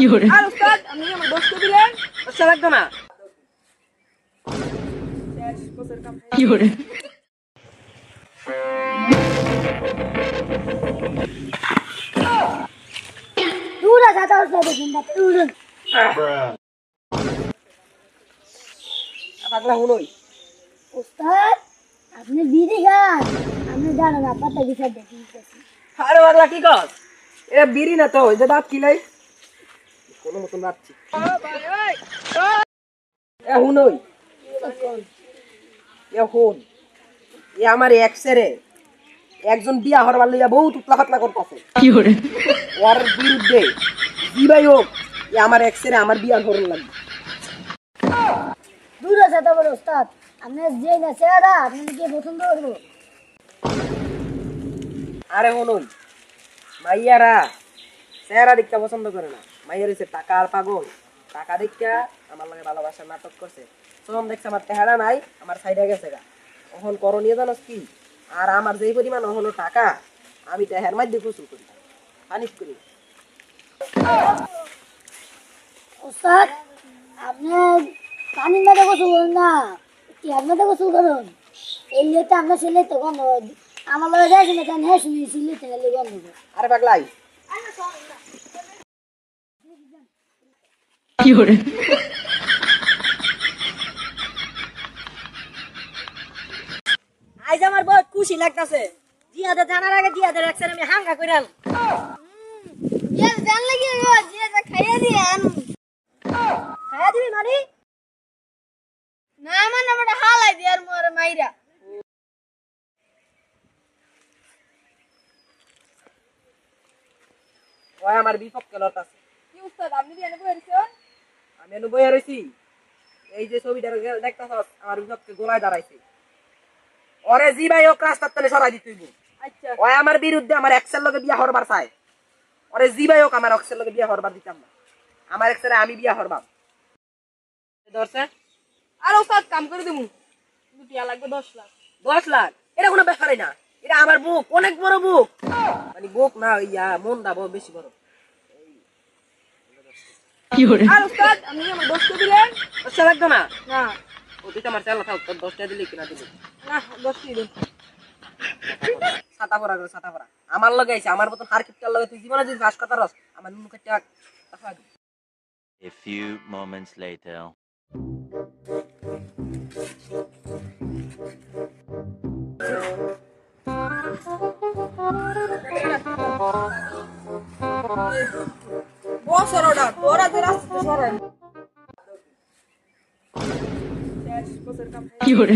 আর উস্তাদ আপনি আমার দোস্ত দিলেন আচ্ছা লাগতো না দূর যাতা উস্তাদ জিন্দা দূর পাগলা হুনই উস্তাদ আপনি বিড়ি খান আপনি জানেন না পাতা বিচার দেখিয়েছি আরে পাগলা কি কর এ বিড়ি না তো যে দাঁত কিলাই কোনো মতন রাখছি এ হুনই এ হুন এ আমার এক্সরে একজন বিয়া হরবার লইয়া বহুত উতলা পাতলা করতেছে ওর বিরুদ্ধে দিবাই হোক এ আমার এক্সরে আমার বিয়া হরণ লাগবে দূর যাতা বড় উস্তাদ আপনি যে না চেহারা আপনি কি পছন্দ করবো আরে হুনুন মাইয়ারা চেহারা দেখতে পছন্দ করে না মাইয়ার হচ্ছে টাকা আর পাগল টাকা দেখা আমার লাগে ভালোবাসার নাটক করছে সোম দেখছে আমার চেহারা নাই আমার সাইডে গেছে গা এখন করণীয় জানোস কি আর আমার যেই পরিমাণ হলো টাকা আমি হের মাধ্যমে গোসল করি পানিশ করি উস্তাদ আপনি পানির মধ্যে গোসল করেন না টিয়ার মধ্যে গোসল করুন এই লিয়ে আপনার ছেলে তো গন্ধ আমার লগে যাইছি না কেন হ্যাঁ শুনেছি লিতে গেলে গন্ধ আরে পাগলাই আজ আমার বহুত খুশি লাগতাছে জিয়াদের জানার আগে জিয়াদের একসাথে আমি হাঙ্গা কইরাল ইয়া জান লাগি যে খাইয়া দিয়েন খায়া দিবি মানে না মানে বড় হালাই দিয়ার মোর মাইরা ওই আমার বিপক্ষে লতাছে কি উস্তাদ আপনি দিয়ে বইছেন আমি এনে বইয়া রইছি এই যে ছবিটা দেখতাছস আমার বিপক্ষে গোলায় দাঁড়াইছে ওরে জি ভাই ও রাস্তার তলে সরাই দিতে হইব আচ্ছা ওই আমার বিরুদ্ধে আমার এক্সের লগে বিয়া হরবার চায় ওরে জি ভাই ওক আমার এক্সের লগে বিয়া হরবার দিতাম না আমার এক্সেরে আমি বিয়া হরবাম ধরছে আর উস্তাদ কাম করে দিমু দুটিয়া লাগবে 10 লাখ 10 লাখ এটা কোনো ব্যাপারই না এটা আমার বুক অনেক বড় বুক মানে বুক না ইয়া মন দা বেশি বড় আর উস্তাদ আপনি আমার দোস্ত দিলেন আচ্ছা লাগতো না না ও তুই তো আমার চাল থাক তোর 10 টাকা দিলি কিনা দিবি না দোস্ত দিলেন ছাতা পরা করে ছাতা পরা আমার লগে আইছে আমার মতন হার কিপটার লগে তুই জীবনে যদি বাস কথা রস আমার নুনু কাটা টাকা দিবি A few moments later. বসর অর্ডার তোরা যে রাস্তা সরাই কি করে